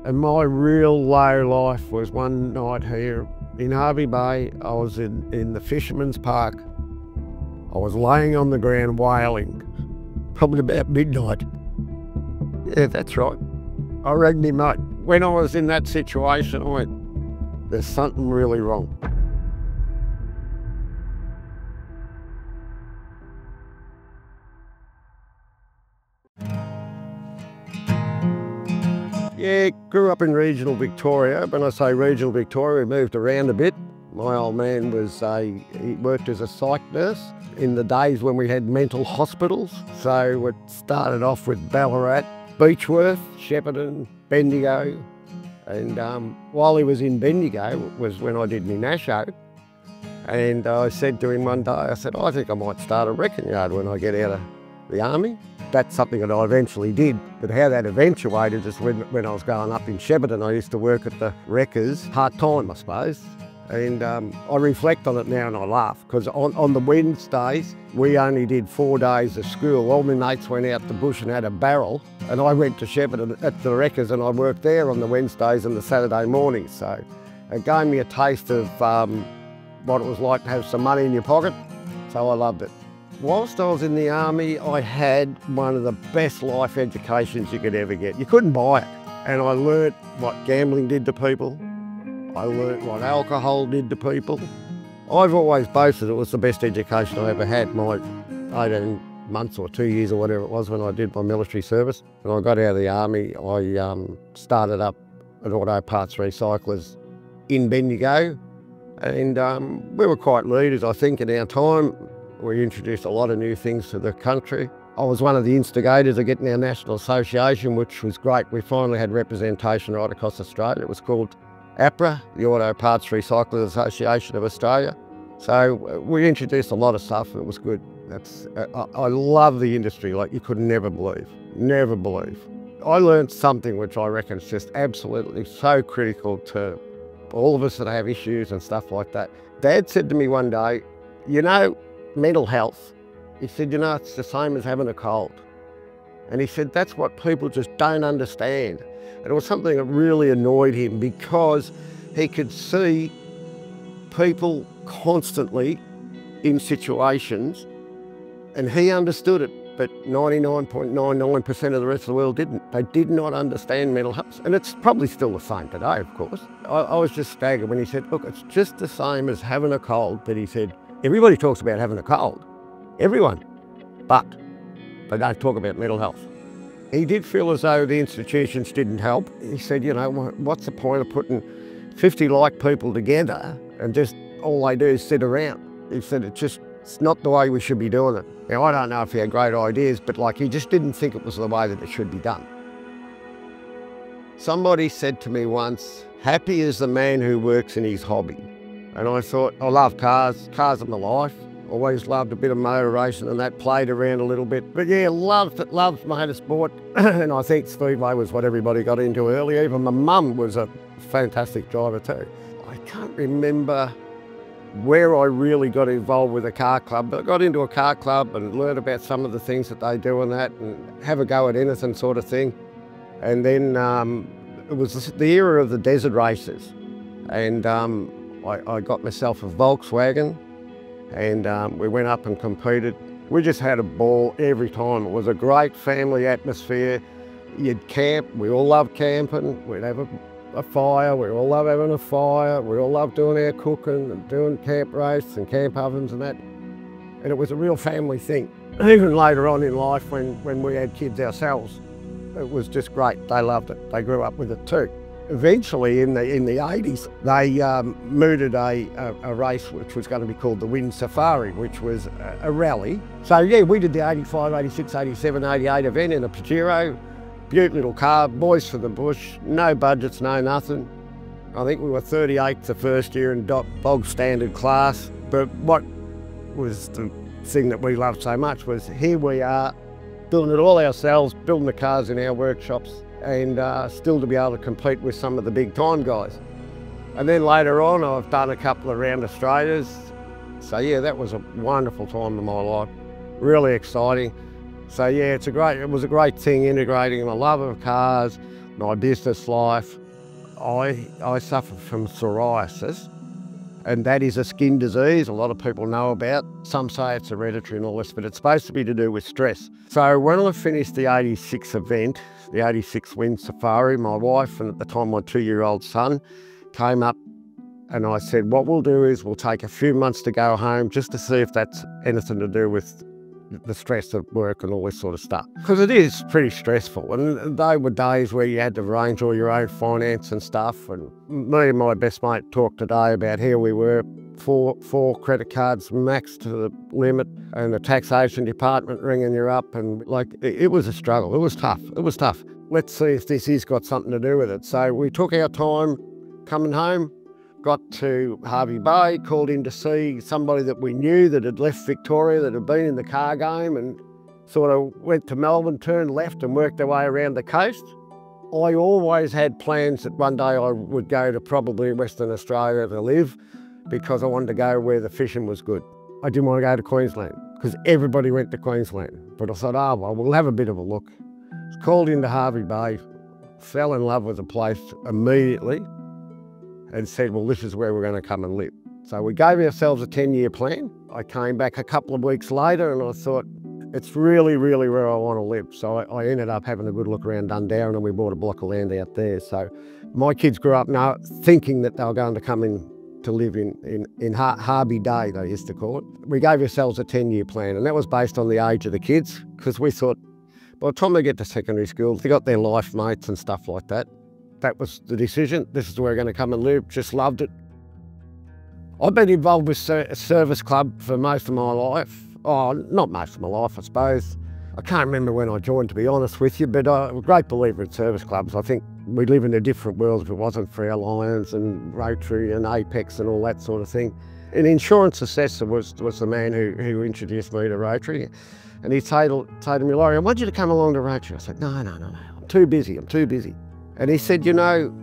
And my real low life was one night here in Hervey Bay. I was in the Fisherman's Park. I was laying on the ground wailing, probably about midnight. Yeah, that's right. I rang me mate. When I was in that situation, I went, there's something really wrong. Yeah, grew up in regional Victoria. When I say regional Victoria, we moved around a bit. My old man he worked as a psych nurse in the days when we had mental hospitals. So it started off with Ballarat, Beechworth, Shepparton, Bendigo. And while he was in Bendigo was when I did my NASHO. And I said to him one day, I said, I think I might start a wrecking yard when I get out of the army. That's something that I eventually did, but how that eventuated is when I was growing up in Shepparton, I used to work at the wreckers, part-time I suppose, and I reflect on it now and I laugh, because on the Wednesdays, we only did 4 days of school. All my mates went out the bush and had a barrel, and I went to Shepparton at the wreckers and I worked there on the Wednesdays and the Saturday mornings, so it gave me a taste of what it was like to have some money in your pocket, so I loved it. Whilst I was in the army, I had one of the best life educations you could ever get. You couldn't buy it. And I learnt what gambling did to people. I learnt what alcohol did to people. I've always boasted it was the best education I ever had. My 18 months or 2 years or whatever it was when I did my military service. When I got out of the army, I started up at Auto Parts Recyclers in Bendigo. And we were quite leaders, I think, in our time. We introduced a lot of new things to the country. I was one of the instigators of getting our national association, which was great. We finally had representation right across Australia. It was called APRA, the Auto Parts Recyclers Association of Australia. So we introduced a lot of stuff and it was good. I love the industry like you could never believe, never believe. I learned something which I reckon is just absolutely so critical to all of us that have issues and stuff like that. Dad said to me one day, you know, mental health, he said, you know, it's the same as having a cold. And he said, that's what people just don't understand. And it was something that really annoyed him because he could see people constantly in situations and he understood it, but 99.99% of the rest of the world didn't. They did not understand mental health. And it's probably still the same today, of course. I was just staggered when he said, look, it's just the same as having a cold, but he said, everybody talks about having a cold, everyone, but they don't talk about mental health. He did feel as though the institutions didn't help. He said, you know, what's the point of putting 50 like people together and just all they do is sit around? He said, it's not the way we should be doing it. Now, I don't know if he had great ideas, but like he just didn't think it was the way that it should be done. Somebody said to me once, happy is the man who works in his hobby. And I thought, I love cars. Cars are my life. Always loved a bit of motor racing and that, played around a little bit. But yeah, loved motorsport. And I think Speedway was what everybody got into early. Even my mum was a fantastic driver too. I can't remember where I really got involved with a car club, but I got into a car club and learned about some of the things that they do and that, and have a go at anything sort of thing. And then it was the era of the desert races. And I got myself a Volkswagen and we went up and competed. We just had a ball every time. It was a great family atmosphere. You'd camp, we all loved camping. We'd have a fire, we all loved having a fire. We all loved doing our cooking and doing camp roasts and camp ovens and that. And it was a real family thing. Even later on in life when we had kids ourselves, it was just great. They loved it. They grew up with it too. Eventually, in the 80s, they mooted a race which was going to be called the Wind Safari, which was a rally. So yeah, we did the 85, 86, 87, 88 event in a Pajero. Beaut little car, boys for the bush, no budgets, no nothing. I think we were 38th the first year in bog standard class. But what was the thing that we loved so much was here we are, doing it all ourselves, building the cars in our workshops, and still to be able to compete with some of the big time guys. And then later on, I've done a couple of round Australias. So yeah, that was a wonderful time in my life. Really exciting. So yeah, it was a great thing integrating my love of cars, my business life. I suffer from psoriasis, and that is a skin disease a lot of people know about. Some say it's hereditary and all this, but it's supposed to be to do with stress. So when I finished the 86 event, the 86 Wind Safari, my wife and at the time my 2-year-old son came up, and I said, what we'll do is we'll take a few months to go home just to see if that's anything to do with the stress at work and all this sort of stuff. Because it is pretty stressful, and they were days where you had to arrange all your own finance and stuff. And me and my best mate talked today about how we were four credit cards max to the limit, and the taxation department ringing you up, and like it was a struggle. It was tough. It was tough. Let's see if this has got something to do with it. So we took our time coming home. Got to Hervey Bay, called in to see somebody that we knew that had left Victoria, that had been in the car game, and sort of went to Melbourne, turned left and worked our way around the coast. I always had plans that one day I would go to probably Western Australia to live, because I wanted to go where the fishing was good. I didn't want to go to Queensland because everybody went to Queensland. But I thought, oh, well, we'll have a bit of a look. Called into Hervey Bay, fell in love with the place immediately, and said, well, this is where we're going to come and live. So we gave ourselves a 10-year plan. I came back a couple of weeks later and I thought, it's really, really where I want to live. So I ended up having a good look around Dundarren, and we bought a block of land out there. So my kids grew up now thinking that they were going to come in to live in Hervey Bay, they used to call it. We gave ourselves a 10-year plan, and that was based on the age of the kids, because we thought by the time they get to secondary school, they got their life mates and stuff like that. That was the decision. This is where we're going to come and live. Just loved it. I've been involved with a service club for most of my life. Oh, not most of my life, I suppose. I can't remember when I joined, to be honest with you, but I'm a great believer in service clubs. I think we live in a different world if it wasn't for our Lions and Rotary and Apex and all that sort of thing. An insurance assessor was the man who introduced me to Rotary. And he told me, Laurie, I want you to come along to Rotary. I said, no, I'm too busy. And he said, you know,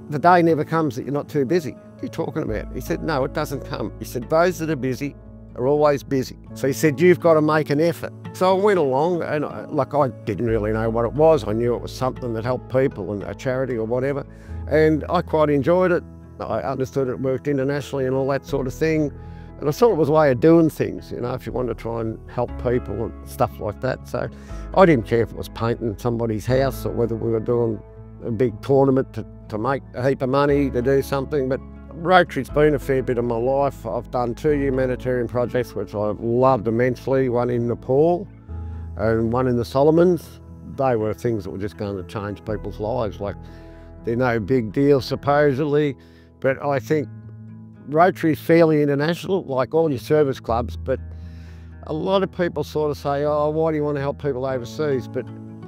the day never comes that you're not too busy. What are you talking about? He said, no, it doesn't come. He said, those that are busy are always busy. So he said, you've got to make an effort. So I went along, and I didn't really know what it was. I knew it was something that helped people and a charity or whatever. And I quite enjoyed it. I understood it worked internationally and all that sort of thing. And I thought it was a way of doing things, you know, if you want to try and help people and stuff like that. So I didn't care if it was painting somebody's house or whether we were doing a big tournament to make a heap of money to do something. But Rotary's been a fair bit of my life. I've done 2 humanitarian projects which I've loved immensely, one in Nepal and one in the Solomons. They were things that were just going to change people's lives. Like, they're no big deal supposedly, but I think Rotary's fairly international, like all your service clubs, but a lot of people sort of say, oh, why do you want to help people overseas? But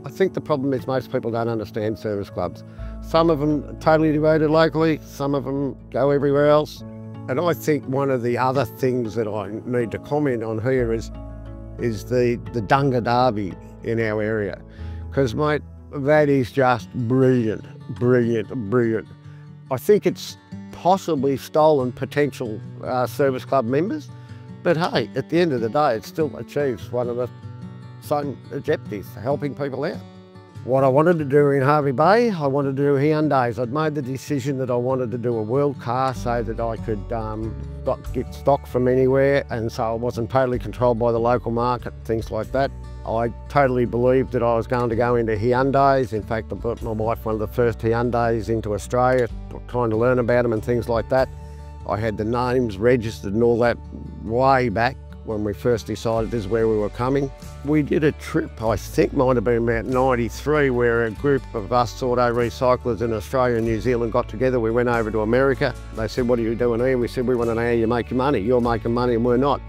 I think the problem is most people don't understand service clubs. Some of them are totally devoted locally, some of them go everywhere else. And I think one of the other things that I need to comment on here is the Dunga Derby in our area. Because, mate, that is just brilliant. I think it's possibly stolen potential service club members, but hey, at the end of the day, it still achieves one of the same objectives, helping people out. What I wanted to do in Hervey Bay, I wanted to do Hyundais. I'd made the decision that I wanted to do a world car so that I could get stock from anywhere, and so I wasn't totally controlled by the local market, things like that. I totally believed that I was going to go into Hyundais. In fact, I brought my wife one of the first Hyundais into Australia, trying to learn about them and things like that. I had the names registered and all that way back when we first decided this is where we were coming. We did a trip, I think might have been about 93, where a group of us auto recyclers in Australia and New Zealand got together. We went over to America. They said, what are you doing here? We said, we want to know how you make your money. You're making money and we're not.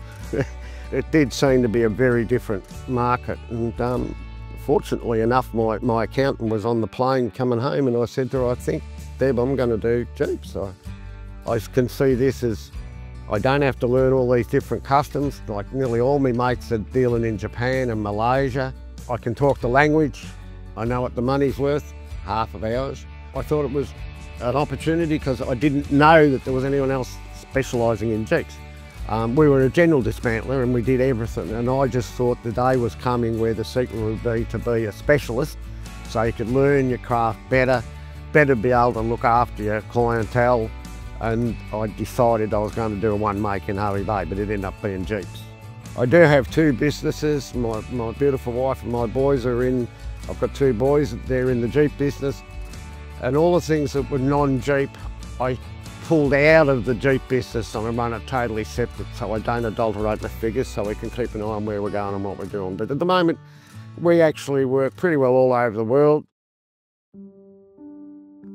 It did seem to be a very different market. And fortunately enough, my accountant was on the plane coming home, and I said to her, I think, Deb, I'm going to do Jeeps. I can see this as, I don't have to learn all these different customs. Like nearly all my mates are dealing in Japan and Malaysia. I can talk the language. I know what the money's worth, half of ours. I thought it was an opportunity because I didn't know that there was anyone else specialising in Jeeps. We were a general dismantler and we did everything, and I just thought the day was coming where the secret would be to be a specialist, so you could learn your craft better be able to look after your clientele. And I decided I was going to do a one make in Hervey Bay, but it ended up being Jeeps. I do have two businesses. My beautiful wife and my boys are in, I've got two boys, they're in the Jeep business. And all the things that were non-Jeep, I pulled out of the Jeep business and I run it totally separate, so I don't adulterate the figures, so we can keep an eye on where we're going and what we're doing. But at the moment, we actually work pretty well all over the world.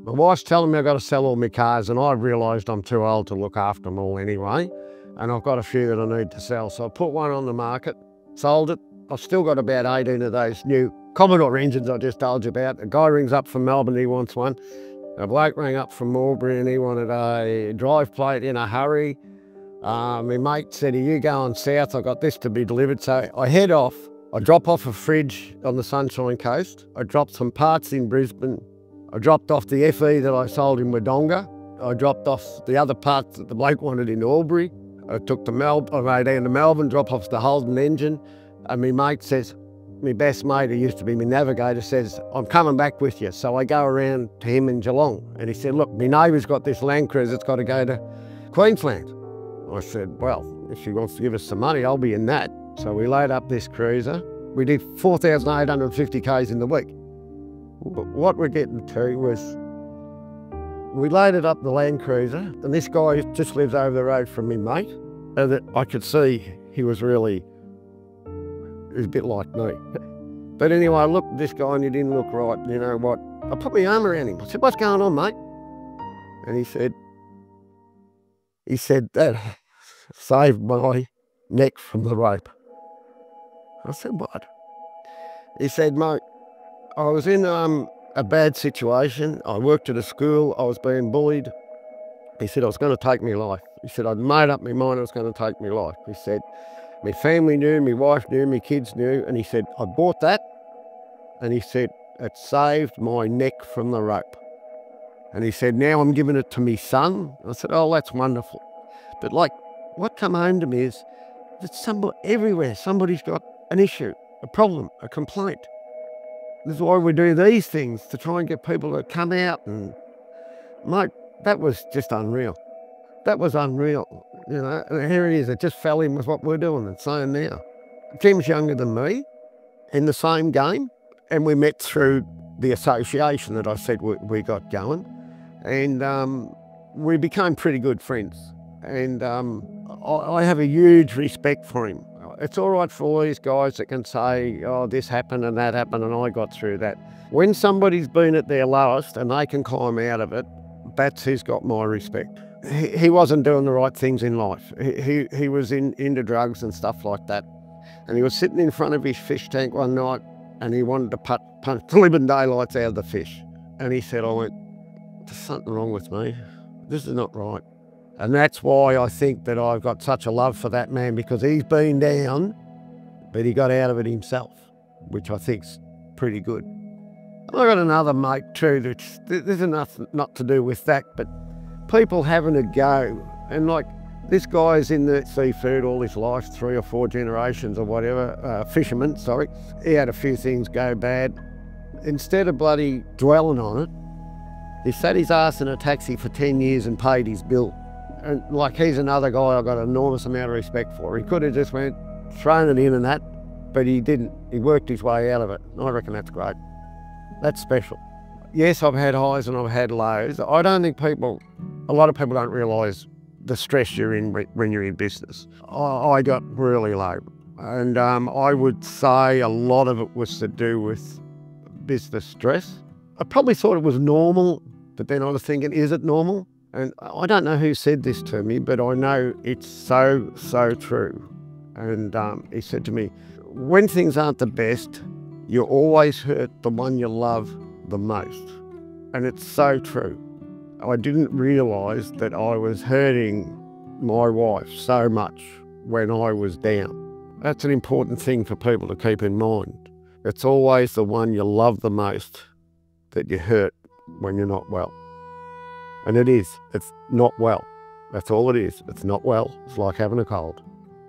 My wife's telling me I've got to sell all my cars, and I've realised I'm too old to look after them all anyway, and I've got a few that I need to sell. So I put one on the market, sold it. I've still got about 18 of those new Commodore engines I just told you about. A guy rings up from Melbourne, he wants one. A bloke rang up from Albury and he wanted a drive plate in a hurry. My mate said, are you going south? I got this to be delivered. So I head off. I drop off a fridge on the Sunshine Coast. I dropped some parts in Brisbane. I dropped off the FE that I sold in Wodonga. I dropped off the other parts that the bloke wanted in Albury. I took to Melbourne, I rode down to Melbourne, drop off the Holden engine. And my mate says, my best mate, who used to be my navigator, says, I'm coming back with you. So I go around to him in Geelong and he said, look, my neighbour's got this Land Cruiser, it's got to go to Queensland. I said, well, if she wants to give us some money, I'll be in that. So we load up this cruiser. We did 4,850 Ks in the week. But what we're getting to was, we loaded up the Land Cruiser and this guy just lives over the road from me mate, and that I could see he was really, he was a bit like me. But anyway, I looked at this guy and he didn't look right. You know what? I put my arm around him. I said, what's going on, mate? And he said, that saved my neck from the rope. I said, what? He said, mate, I was in a bad situation. I worked at a school. I was being bullied. He said, I was going to take my life. He said, I'd made up my mind I was going to take my life. He said, my family knew, my wife knew, my kids knew. And he said, I bought that. And he said, it saved my neck from the rope. And he said, now I'm giving it to my son. I said, oh, that's wonderful. But like, what come home to me is that everywhere, somebody's got an issue, a problem, a complaint. This is why we do these things, to try and get people to come out. And mate, that was just unreal. That was unreal, you know. And here it is, it just fell in with what we're doing and saying now. Jim's younger than me, in the same game, and we met through the association that I said we got going. And we became pretty good friends. And I have a huge respect for him. It's all right for all these guys that can say, oh, this happened and that happened and I got through that. When somebody's been at their lowest and they can climb out of it, that's who's got my respect. He wasn't doing the right things in life. He was into drugs and stuff like that. And he was sitting in front of his fish tank one night and he wanted to punch the living daylights out of the fish. And he said, I went, there's something wrong with me. This is not right. And that's why I think that I've got such a love for that man, because he's been down, but he got out of it himself, which I think's pretty good. I've got another mate too, there's enough not to do with that, but people having a go. And like, this guy's in the seafood all his life, 3 or 4 generations or whatever, fisherman, sorry. He had a few things go bad. Instead of bloody dwelling on it, he sat his ass in a taxi for 10 years and paid his bill. And like, he's another guy I've got an enormous amount of respect for. He could have just thrown it in and that, but he didn't. He worked his way out of it. I reckon that's great. That's special. Yes, I've had highs and I've had lows. I don't think a lot of people don't realise the stress you're in when you're in business. I got really low. And I would say a lot of it was to do with business stress. I probably thought it was normal, but then I was thinking, is it normal? And I don't know who said this to me, but I know it's so, so true. And he said to me, when things aren't the best, you always hurt the one you love the most. And it's so true. I didn't realise that I was hurting my wife so much when I was down. That's an important thing for people to keep in mind. It's always the one you love the most that you hurt when you're not well. And it's not well. That's all it is. It's not well. It's like having a cold.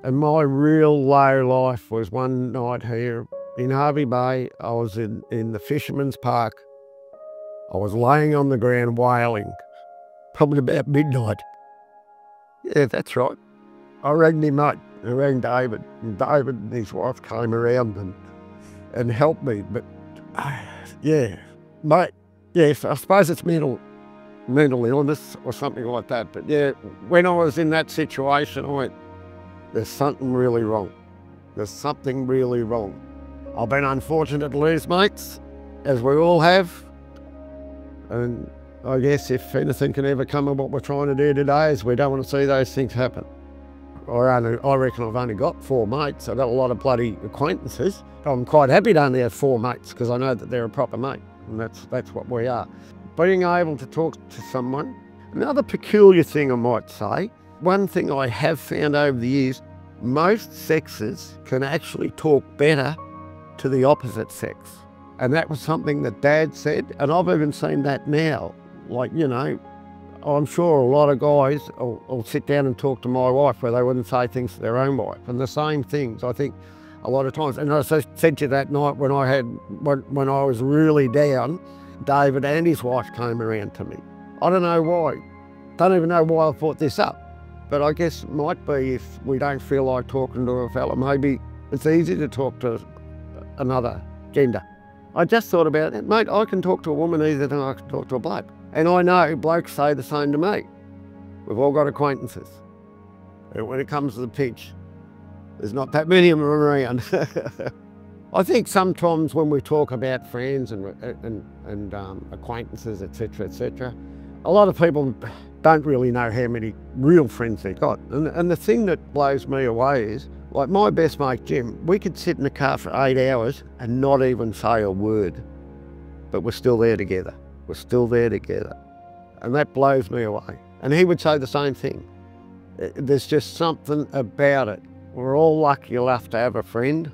And my real low life was one night here in Hervey Bay. I was in the Fisherman's Park. I was laying on the ground wailing, probably about midnight. Yeah, that's right. I rang me mate. I rang David. And David and his wife came around and helped me. But yeah, mate, yes, I suppose it's mental illness or something like that. But yeah, when I was in that situation, I went, there's something really wrong. There's something really wrong. I've been unfortunate to lose mates, as we all have. And I guess if anything can ever come of what we're trying to do today is we don't want to see those things happen. I reckon I've only got 4 mates. I've got a lot of bloody acquaintances. I'm quite happy to only have 4 mates because I know that they're a proper mate, and that's what we are. Being able to talk to someone. Another peculiar thing I might say, one thing I have found over the years, most sexes can actually talk better to the opposite sex. And that was something that Dad said, and I've even seen that now. Like, you know, I'm sure a lot of guys will sit down and talk to my wife where they wouldn't say things to their own wife. And the same things, I think, a lot of times. And I said to you that night when I was really down, David and his wife came around to me. I don't know why. Don't even know why I brought this up. But I guess it might be if we don't feel like talking to a fella, maybe it's easy to talk to another gender. I just thought about it, mate, I can talk to a woman easier than I can talk to a bloke. And I know blokes say the same to me. We've all got acquaintances. And when it comes to the pitch, there's not that many of them around. I think sometimes when we talk about friends and acquaintances, etc., a lot of people don't really know how many real friends they've got. And the thing that blows me away is, like my best mate Jim, we could sit in the car for 8 hours and not even say a word, but we're still there together. We're still there together. And that blows me away. And he would say the same thing. There's just something about it. We're all lucky enough to have a friend,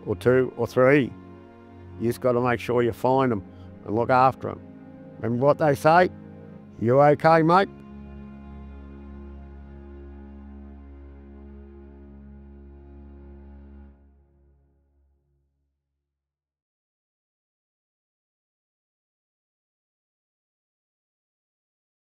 or 2 or 3. You just got to make sure you find them and look after them. Remember what they say? You okay, mate?